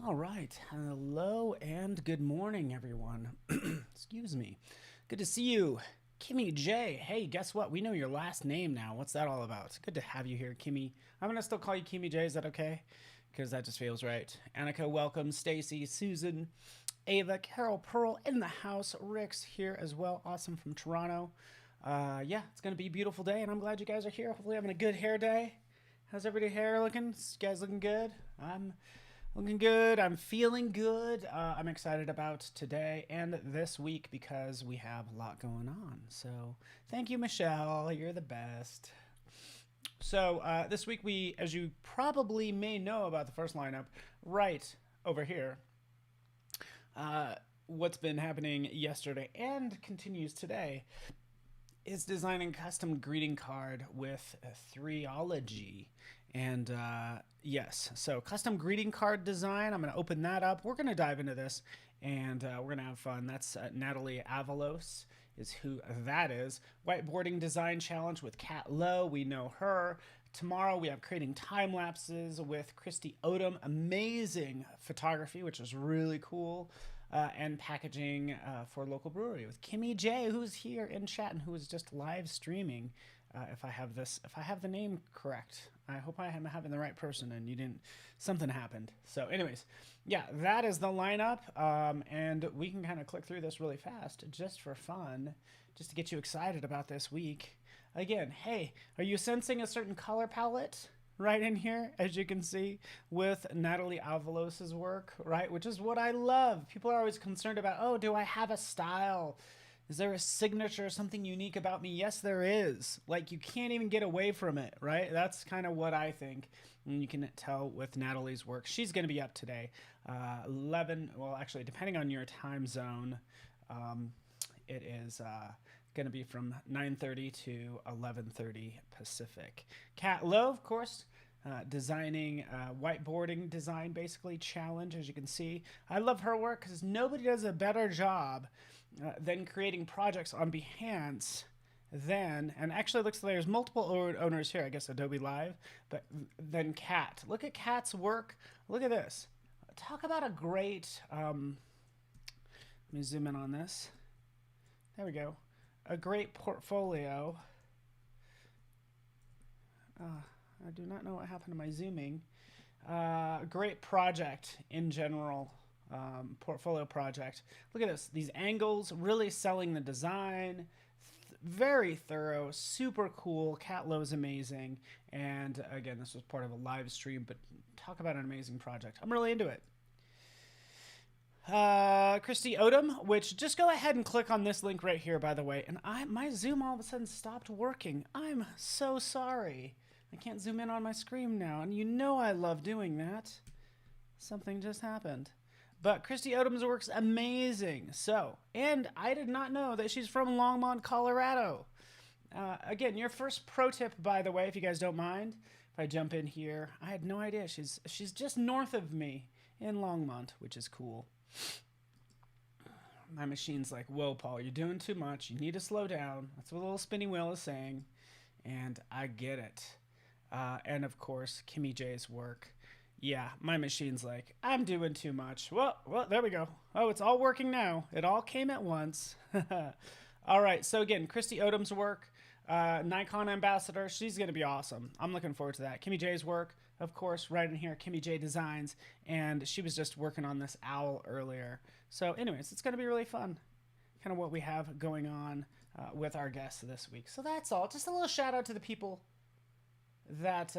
All right. Hello and good morning, everyone. Excuse me. Good to see you. Kimmy J. Hey, guess what? We know your last name now. What's that all about? It's good to have you here, Kimmy. I'm going to still call you Kimmy J. Is that okay? Because that just feels right. Annika, welcome. Stacy, Susan, Ava, Carol, Pearl in the house. Rick's here as well. Awesome from Toronto. Yeah, it's going to be a beautiful day, and I'm glad you guys are here. Hopefully, having a good hair day. How's everybody hair looking? You guys looking good? I'm looking good. I'm feeling good. I'm excited about today and this week because we have a lot going on. So thank you, Michelle. You're the best. So this week we, as you probably may know about the first lineup, right over here, uh, what's been happening yesterday and continues today is designing custom greeting card with Threeology. And yes, so custom greeting card design. I'm going to open that up. We're going to dive into this and we're going to have fun. That's Natalie Avalos is who that is. Whiteboarding design challenge with Kat Lowe. We know her. Tomorrow we have creating time lapses with Christy Odom. Amazing photography, which is really cool. And packaging for local brewery with Kimmy J, who's here in chat and who is just live streaming. If I have the name correct, I hope I am having the right person and you didn't, something happened. So, anyways, yeah, that is the lineup, and we can kind of click through this really fast just for fun, just to get you excited about this week. Again, hey, are you sensing a certain color palette? Right in here, as you can see, with Natalie Avalos's work, right? Which is what I love. People are always concerned about, oh, do I have a style? Is there a signature, something unique about me? Yes, there is. Like, you can't even get away from it, right? That's kind of what I think. And you can tell with Natalie's work. She's going to be up today. 11, well, actually, depending on your time zone, it is going to be from 9:30 to 11:30 Pacific. Kat Lowe, of course, designing whiteboarding design, basically challenge, as you can see. I love her work because nobody does a better job than creating projects on Behance than, and actually looks like there's multiple owners here, I guess Adobe Live, but then Kat. Look at Kat's work. Look at this. Talk about a great, let me zoom in on this. There we go. A great portfolio. I do not know what happened to my zooming. Great project in general, portfolio project. Look at this. These angles, really selling the design. Very thorough, super cool. Kat Lowe's amazing. And again, this was part of a live stream, but talk about an amazing project. I'm really into it. Christy Odom, which just go ahead and click on this link right here, by the way. And my Zoom all of a sudden stopped working. I'm so sorry. I can't zoom in on my screen now, and you know I love doing that. Something just happened. But Christy Odom's work's amazing. So, and I did not know that she's from Longmont, Colorado. Again, your first pro tip, by the way, if you guys don't mind, if I jump in here, I had no idea. She's just north of me in Longmont, which is cool. My machine's like, whoa, Paul, you're doing too much. You need to slow down. That's what the little spinning wheel is saying. And I get it. And of course, Kimmy J's work. Yeah, my machine's like, I'm doing too much. Well, there we go. Oh, it's all working now. It all came at once. All right, so again, Christy Odom's work, Nikon ambassador. She's going to be awesome. I'm looking forward to that. Kimmy J's work, of course, right in here, Kimmy J Designs. And she was just working on this owl earlier. So anyways, it's going to be really fun. Kind of what we have going on with our guests this week. So that's all. Just a little shout out to the people that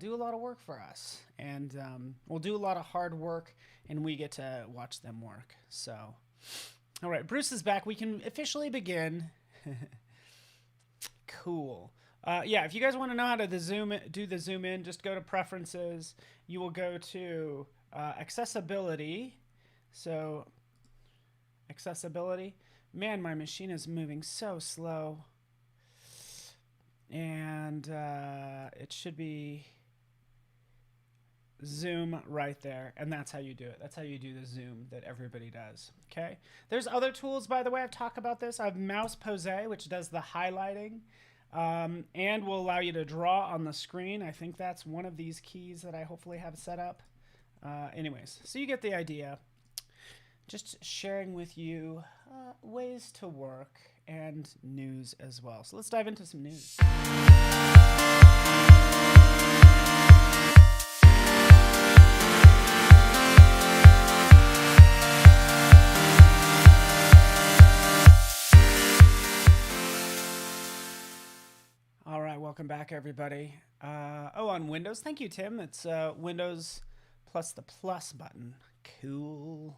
do a lot of work for us, and we'll do a lot of hard work, and we get to watch them work. So, all right, Bruce is back. We can officially begin. Cool. Yeah, if you guys want to know how to do the zoom in, just go to preferences. You will go to accessibility. So, accessibility. Man, my machine is moving so slow. And it should be zoom right there, and that's how you do it. That's how you do the zoom that everybody does. Okay, there's other tools, by the way. I've talked about this. I have Mouse Pose, which does the highlighting and will allow you to draw on the screen. I think that's one of these keys that I hopefully have set up. Anyways, so you get the idea. Just sharing with you ways to work and news as well. So let's dive into some news. All right, welcome back, everybody. On Windows, thank you, Tim. It's Windows plus the plus button. Cool.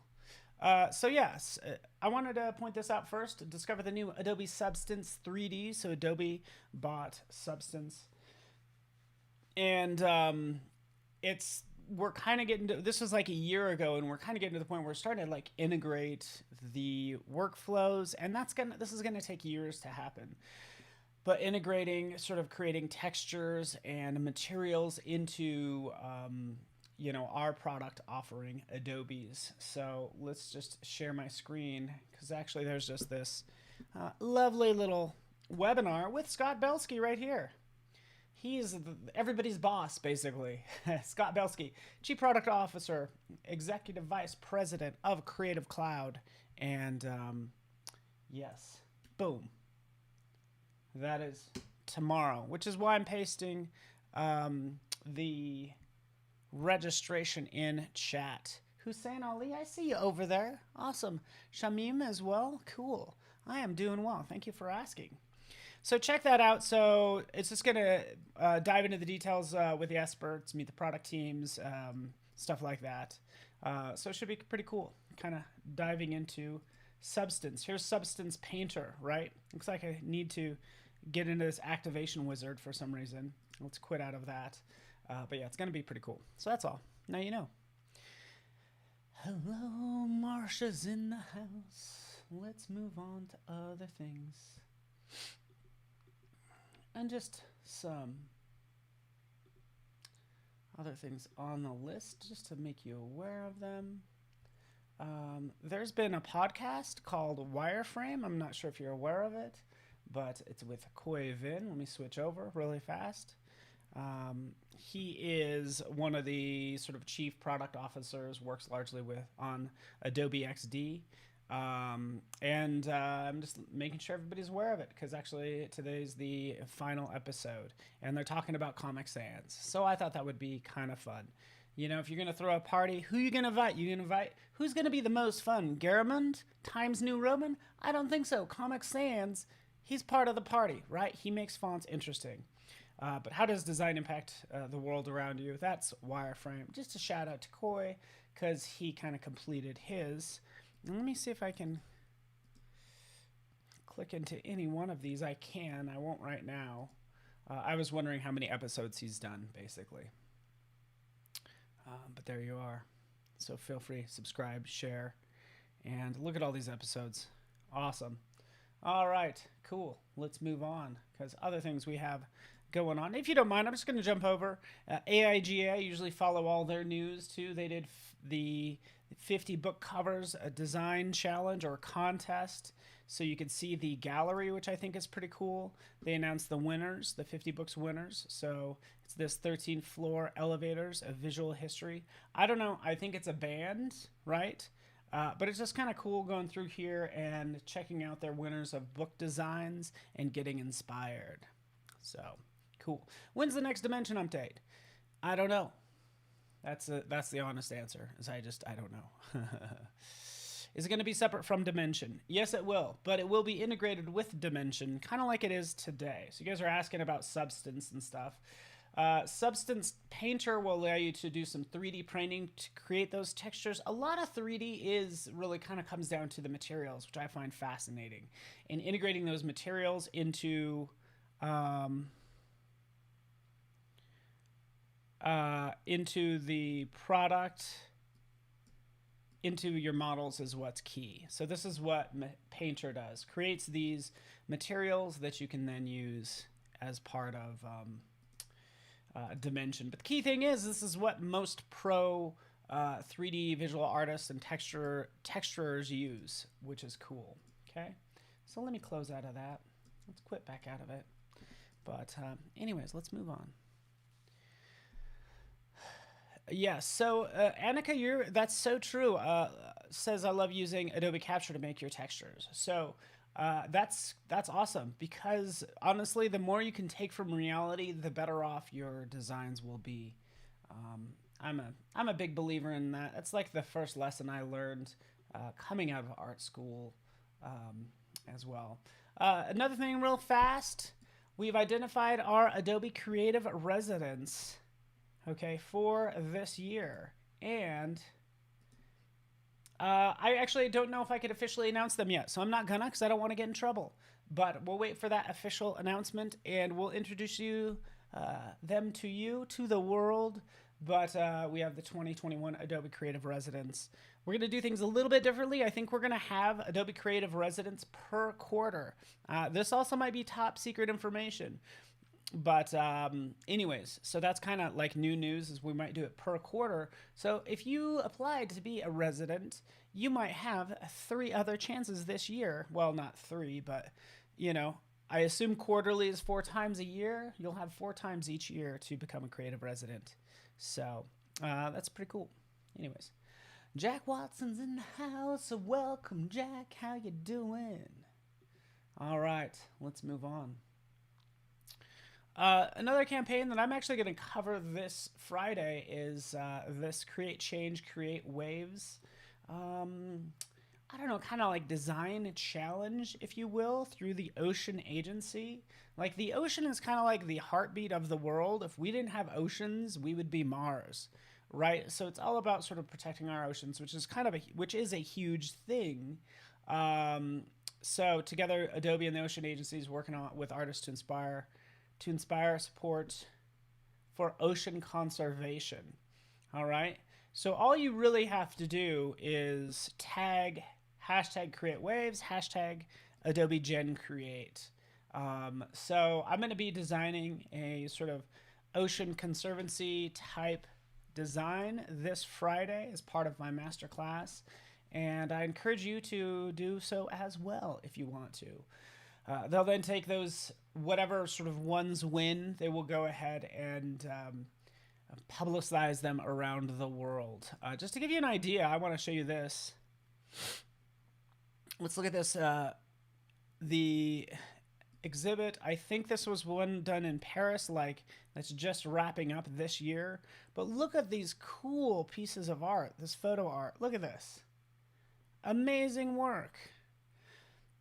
Yes, I wanted to point this out first. Discover the new Adobe Substance 3D. So Adobe bought Substance, and we're kind of getting to, this was like a year ago, and we're kind of getting to the point where we're starting to like integrate the workflows, and this is gonna take years to happen. But integrating, sort of creating textures and materials into our product offering, Adobe's. So let's just share my screen, because actually there's just this lovely little webinar with Scott Belsky right here. He's everybody's boss, basically. Scott Belsky, Chief Product Officer, Executive Vice President of Creative Cloud. And yes, boom. That is tomorrow, which is why I'm pasting the registration in chat. Hussein Ali, I see you over there. Awesome. Shamim as well. Cool. I am doing well. Thank you for asking. So check that out. So it's just going to dive into the details with the experts, meet the product teams, stuff like that. So it should be pretty cool. Kind of diving into Substance. Here's Substance Painter, right? Looks like I need to get into this activation wizard for some reason. Let's quit out of that. But yeah, it's going to be pretty cool. So that's all. Now you know. Hello, Marsha's in the house. Let's move on to other things. And just some other things on the list, just to make you aware of them. There's been a podcast called Wireframe. I'm not sure if you're aware of it, but it's with Khoi Vinh. Let me switch over really fast. He is one of the sort of chief product officers, works largely on Adobe XD. I'm just making sure everybody's aware of it, because actually today's the final episode, and they're talking about Comic Sans. So I thought that would be kind of fun. You know, if you're going to throw a party, who are you going to invite? Who's going to be the most fun? Garamond? Times New Roman? I don't think so. Comic Sans, he's part of the party, right? He makes fonts interesting. But how does design impact the world around you? That's Wireframe. Just a shout out to Khoi, because he kind of completed his. And let me see if I can click into any one of these. I can. I won't right now. I was wondering how many episodes he's done, basically. But there you are. So feel free, subscribe, share, and look at all these episodes. Awesome. All right, cool. Let's move on, because other things we have going on. If you don't mind, I'm just going to jump over. AIGA, usually follow all their news too. They did the 50 book covers, a design challenge or contest. So you can see the gallery, which I think is pretty cool. They announced the winners, the 50 books winners. So it's this 13th floor elevators, a visual history. I don't know. I think it's a band, right? But it's just kind of cool going through here and checking out their winners of book designs and getting inspired. So cool. When's the next Dimension update? I don't know. That's the honest answer. I don't know. Is it going to be separate from Dimension? Yes, it will, but it will be integrated with Dimension, kind of like it is today. So you guys are asking about Substance and stuff. Substance Painter will allow you to do some 3D printing to create those textures. A lot of 3D is really kind of comes down to the materials, which I find fascinating. And integrating those materials into the product, into your models is what's key. So this is what Painter does. Creates these materials that you can then use as part of Dimension. But the key thing is, this is what most pro 3D visual artists and texturers use, which is cool. Okay, so let me close out of that. Let's quit back out of it. But anyways, let's move on. Yes. So, Annika, that's so true. Says I love using Adobe Capture to make your textures. So, that's awesome because honestly, the more you can take from reality, the better off your designs will be. Um, I'm a big believer in that. That's like the first lesson I learned coming out of art school, um, as well. Another thing, real fast, we've identified our Adobe Creative residents, okay, for this year. And I actually don't know if I could officially announce them yet, so I'm not gonna because I don't want to get in trouble. But we'll wait for that official announcement, and we'll introduce them to you, to the world. But we have the 2021 Adobe Creative Residents. We're going to do things a little bit differently. I think we're going to have Adobe Creative Residents per quarter. This also might be top secret information. But anyways, so that's kind of like new news is we might do it per quarter. So if you applied to be a resident, you might have 3 other chances this year. Well, not 3, but you know, I assume quarterly is 4 times a year. You'll have 4 times each year to become a creative resident. So that's pretty cool. Anyways, Jack Watson's in the house. So welcome, Jack. How you doing? All right, let's move on. Another campaign that I'm actually going to cover this Friday is this Create Change, Create Waves. I don't know, kind of like design challenge, if you will, through the Ocean Agency. Like the ocean is kind of like the heartbeat of the world. If we didn't have oceans, we would be Mars, right? So it's all about sort of protecting our oceans, which is a huge thing. So together, Adobe and the Ocean Agency is working on with artists to inspire support for ocean conservation. All right. So all you really have to do is tag hashtag create waves, hashtag Adobe Gen Create. So I'm going to be designing a sort of ocean conservancy type design this Friday as part of my masterclass. And I encourage you to do so as well if you want to. They'll then take those, whatever sort of ones win, they will go ahead and publicize them around the world. Just to give you an idea, I want to show you this. Let's look at this. The exhibit, I think this was one done in Paris, like that's just wrapping up this year. But look at these cool pieces of art, this photo art. Look at this. Amazing work.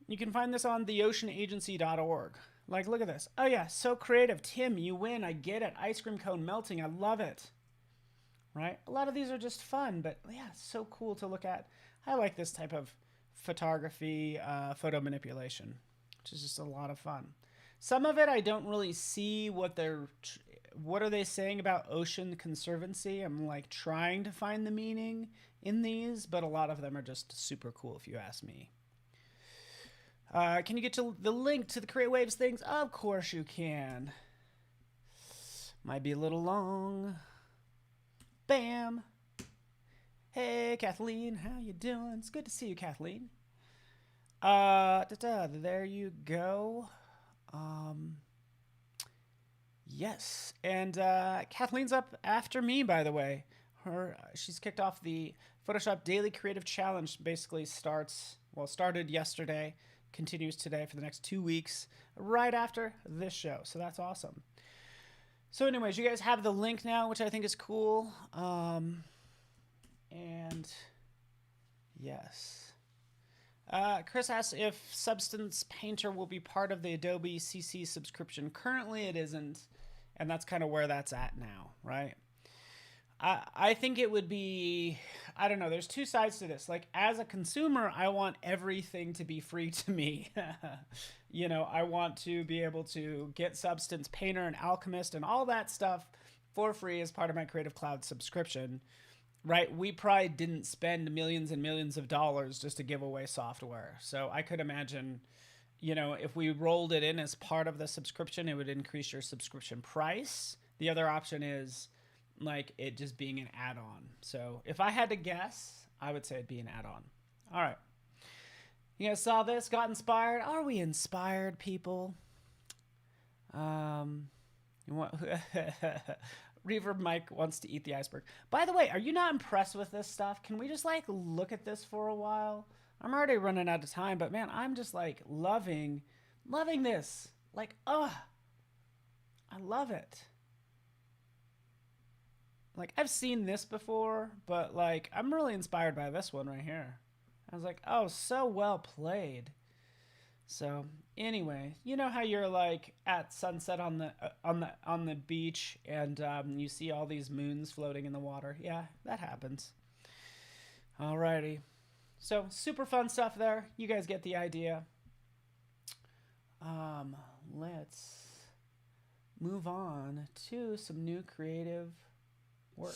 You can find this on theoceanagency.org. Like, look at this. Oh, yeah, so creative. Tim, you win. I get it. Ice cream cone melting. I love it. Right? A lot of these are just fun, but yeah, so cool to look at. I like this type of photography, photo manipulation, which is just a lot of fun. Some of it I don't really see what are they saying about ocean conservancy. I'm like trying to find the meaning in these, but a lot of them are just super cool if you ask me. Can you get to the link to the Create Waves things? Of course you can. Might be a little long. Bam. Hey, Kathleen, how you doing? It's good to see you, Kathleen. There you go. Yes, and Kathleen's up after me, by the way. She's kicked off the Photoshop Daily Creative Challenge. Basically started yesterday, continues today for the next 2 weeks, right after this show. So that's awesome. So anyways, you guys have the link now, which I think is cool. And yes. Chris asks if Substance Painter will be part of the Adobe CC subscription. Currently it isn't, and that's kind of where that's at now, right? I think it would be, I don't know, there's two sides to this. Like, as a consumer, I want everything to be free to me. You know, I want to be able to get Substance Painter and Alchemist and all that stuff for free as part of my Creative Cloud subscription, right? We probably didn't spend millions and millions of dollars just to give away software. So I could imagine, you know, if we rolled it in as part of the subscription, it would increase your subscription price. The other option is like it just being an add-on. So if I had to guess, I would say it'd be an add-on. All right. You guys saw this, got inspired? Are we inspired, people? Reverb Mike wants to eat the iceberg. By the way, are you not impressed with this stuff? Can we just like look at this for a while? I'm already running out of time, but man, I'm just like loving this. Like, I love it. Like, I've seen this before, but like, I'm really inspired by this one right here. I was like, oh, so well played. So anyway, you know how you're like at sunset on the beach, and you see all these moons floating in the water. Yeah, that happens. Alrighty. So super fun stuff there. You guys get the idea. Let's move on to some new creative work.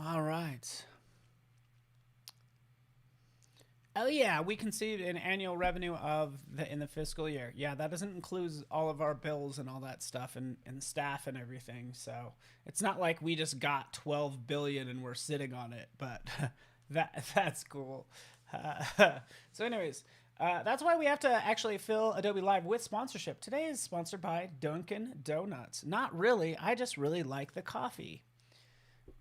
All right. Oh yeah, we can see an annual revenue in the fiscal year. Yeah, that doesn't include all of our bills and all that stuff and staff and everything. So it's not like we just got 12 billion and we're sitting on it, but that's cool. So anyways, that's why we have to actually fill Adobe Live with sponsorship. Today is sponsored by Dunkin' Donuts. Not really. I just really like the coffee.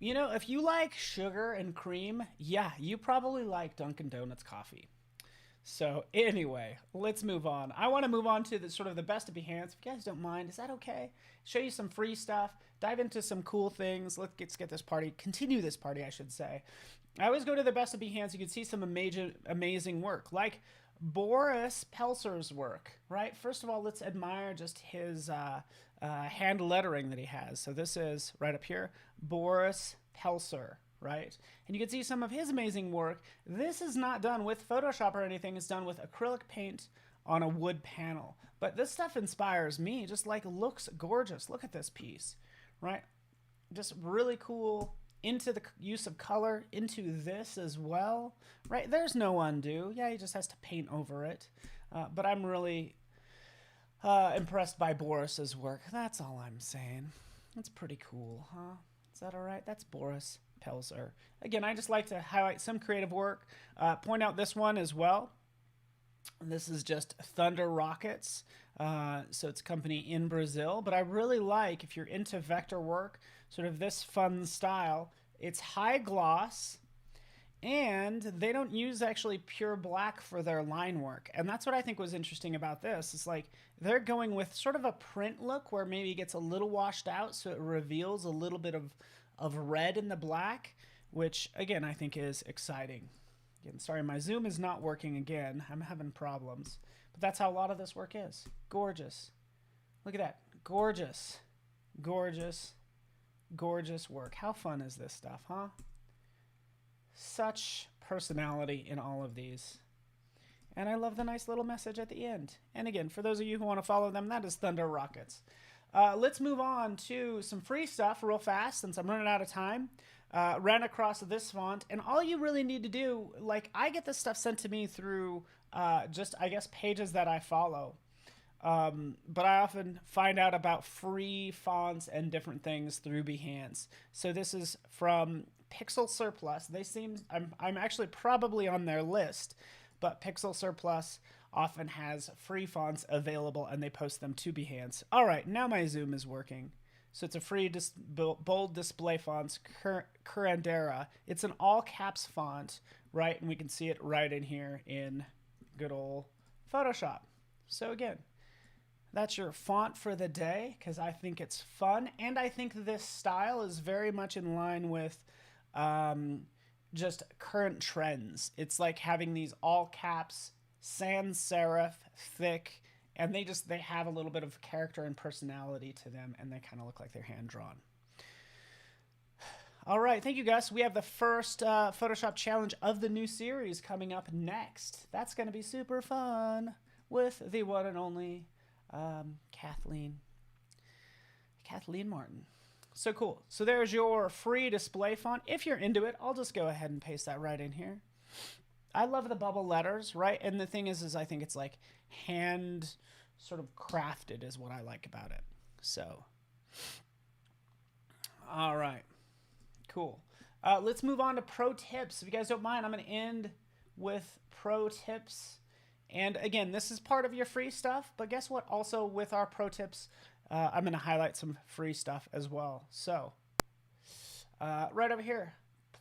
You know, if you like sugar and cream, yeah, you probably like Dunkin' Donuts coffee. So anyway, let's move on. I want to move on to the sort of the best of Behance. If you guys don't mind, is that okay? Show you some free stuff, dive into some cool things. Let's get this party, continue this party, I should say. I always go to the best of Behance. You can see some amazing work, like Boris Pelser's work, right? First of all, let's admire just his hand lettering that he has. So this is right up here, Boris Pelser, right? And you can see some of his amazing work. This is not done with Photoshop or anything. It's done with acrylic paint on a wood panel. But this stuff inspires me. Just like looks gorgeous. Look at this piece, right? Just really cool. Into the use of color into this as well, right? There's no undo. Yeah, he just has to paint over it. But I'm really impressed by Boris's work. That's all I'm saying. That's pretty cool, huh? Is that all right? That's Boris Pelser. Again, I just like to highlight some creative work. Point out this one as well. This is just Thunder Rockets. So it's a company in Brazil. But I really like, if you're into vector work, sort of this fun style. It's high gloss, and they don't use actually pure black for their line work. And that's what I think was interesting about this. It's like they're going with sort of a print look where maybe it gets a little washed out, so it reveals a little bit of red in the black, which, again, I think is exciting. Again, sorry, my Zoom is not working again. I'm having problems. But that's how a lot of this work is. Gorgeous. Look at that. Gorgeous. Gorgeous. Gorgeous work. How fun is this stuff, huh? Such personality in all of these. And I love the nice little message at the end. And again, for those of you who want to follow them, that is Thunder Rockets. Let's move on to some free stuff real fast since I'm running out of time. Ran across this font, and all you really need to do, like, I get this stuff sent to me through just, I guess, pages that I follow. But I often find out about free fonts and different things through Behance. So this is from Pixel Surplus. They seem, I'm actually probably on their list, but Pixel Surplus often has free fonts available and they post them to Behance. All right, now my Zoom is working. So it's a free bold display fonts, Curandera. It's an all caps font, right? And we can see it right in here in good old Photoshop. So again, that's your font for the day because I think it's fun. And I think this style is very much in line with just current trends. It's like having these all caps, sans serif, thick, and they have a little bit of character and personality to them, and they kind of look like they're hand drawn. All right, thank you, Gus. We have the first Photoshop challenge of the new series coming up next. That's going to be super fun with the one and only Kathleen Martin. So cool. So there's your free display font. If you're into it, I'll just go ahead and paste that right in here. I love the bubble letters, right? And the thing is I think it's like hand sort of crafted is what I like about it. So, all right, cool. Let's move on to pro tips. If you guys don't mind, I'm going to end with pro tips. And again, this is part of your free stuff, but guess what? Also with our pro tips, I'm going to highlight some free stuff as well. So right over here,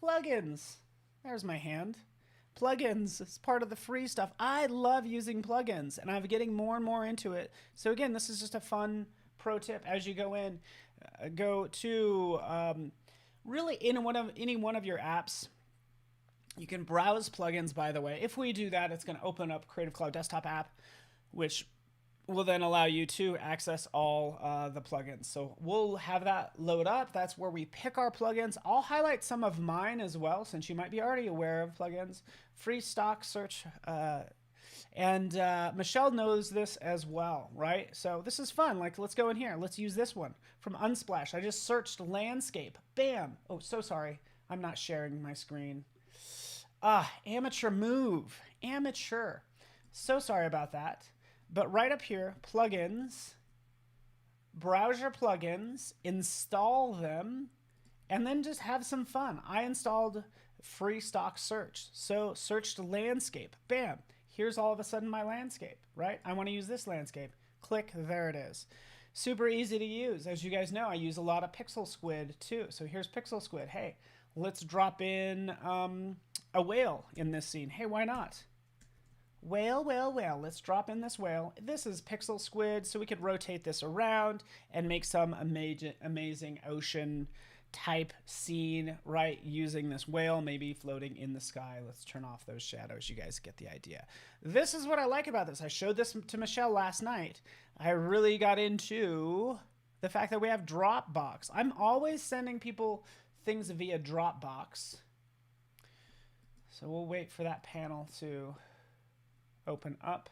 plugins. There's my hand. Plugins is part of the free stuff. I love using plugins, and I'm getting more and more into it. So again, this is just a fun pro tip as you go in. Go to really in any one of your apps. You can browse plugins, by the way. If we do that, it's going to open up Creative Cloud Desktop app, which will then allow you to access all the plugins. So we'll have that load up. That's where we pick our plugins. I'll highlight some of mine as well, since you might be already aware of plugins. Free stock search. And Michelle knows this as well, right? So this is fun. Like, let's go in here. Let's use this one from Unsplash. I just searched landscape. Bam. Oh, so sorry. I'm not sharing my screen. Amateur move. Amateur. So sorry about that. But right up here, plugins, browse your plugins, install them, and then just have some fun. I installed free stock search. So searched landscape. Bam. Here's all of a sudden my landscape, right? I want to use this landscape. Click, there it is. Super easy to use. As you guys know, I use a lot of Pixel Squid too. So here's Pixel Squid. Hey, let's drop in a whale in this scene. Hey, why not? Whale, whale, whale. Let's drop in this whale. This is Pixel Squid, so we could rotate this around and make some amazing ocean type scene, right? Using this whale maybe floating in the sky. Let's turn off those shadows. You guys get the idea. This is what I like about this. I showed this to Michelle last night. I really got into the fact that we have Dropbox. I'm always sending people things via Dropbox. So we'll wait for that panel to open up.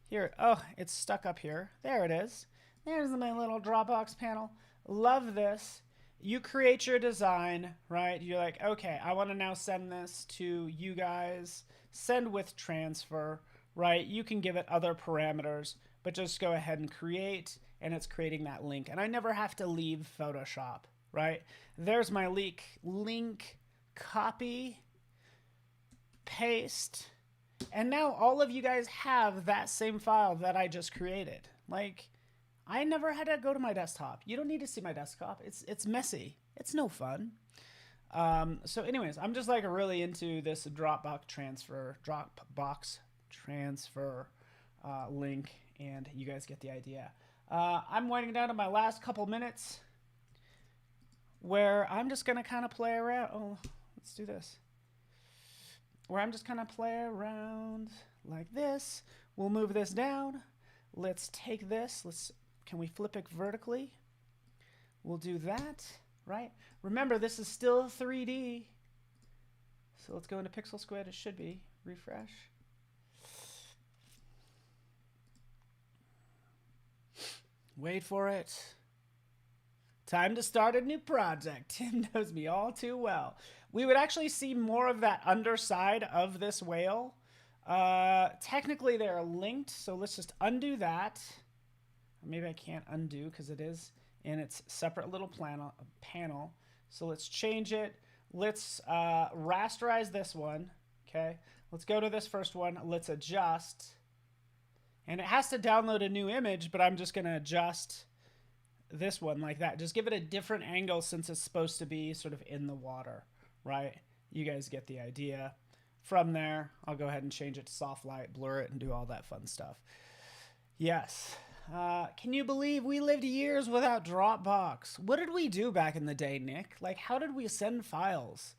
Here, oh, it's stuck up here. There it is. There's my little Dropbox panel. Love this. You create your design, right? You're like, okay, I want to now send this to you guys. Send with transfer, right? You can give it other parameters, but just go ahead and create, and it's creating that link. And I never have to leave Photoshop, right? There's my link, copy, paste, and now all of you guys have that same file that I just created. Like, I never had to go to my desktop. You don't need to see my desktop. It's messy. It's no fun. So anyways, I'm just like really into this Dropbox transfer link, and you guys get the idea. I'm winding down to my last couple minutes where I'm just going to kind of play around. Oh, let's do this. Where I'm just kind of play around like this. We'll move this down. Let's take this. Can we flip it vertically? We'll do that, right? Remember, this is still 3D. So let's go into Pixel Squid. It should be. Refresh. Wait for it. Time to start a new project. Tim knows me all too well. We would actually see more of that underside of this whale. Technically, they're linked, so let's just undo that. Maybe I can't undo because it is in its separate little panel. So let's change it. Let's rasterize this one. Okay. Let's go to this first one. Let's adjust. And it has to download a new image, but I'm just going to adjust this one like that. Just give it a different angle since it's supposed to be sort of in the water, right? You guys get the idea. From there, I'll go ahead and change it to soft light, blur it, and do all that fun stuff. Yes. Can you believe we lived years without Dropbox? What did we do back in the day, Nick? Like, how did we send files?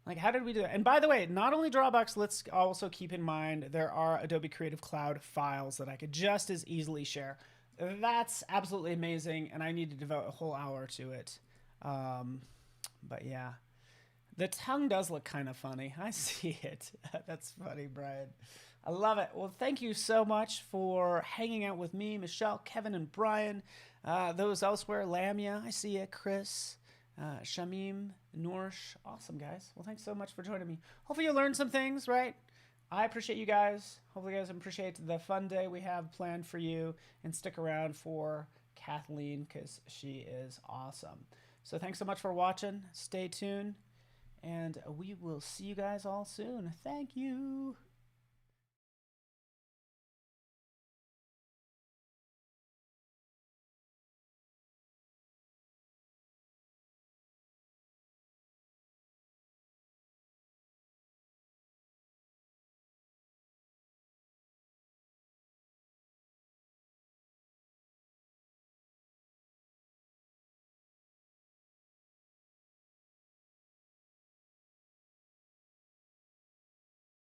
Like, how did we do it? And by the way, not only Dropbox, let's also keep in mind there are Adobe Creative Cloud files that I could just as easily share. That's absolutely amazing, and I need to devote a whole hour to it. But yeah, the tongue does look kind of funny. I see it. That's funny, Brian. I love it. Well, thank you so much for hanging out with me, Michelle, Kevin, and Brian. Those elsewhere, Lamia, I see you, Chris, Shamim, Noorsh. Awesome, guys. Well, thanks so much for joining me. Hopefully you learned some things, right? I appreciate you guys. Hopefully you guys appreciate the fun day we have planned for you, and stick around for Kathleen because she is awesome. So thanks so much for watching. Stay tuned, and we will see you guys all soon. Thank you.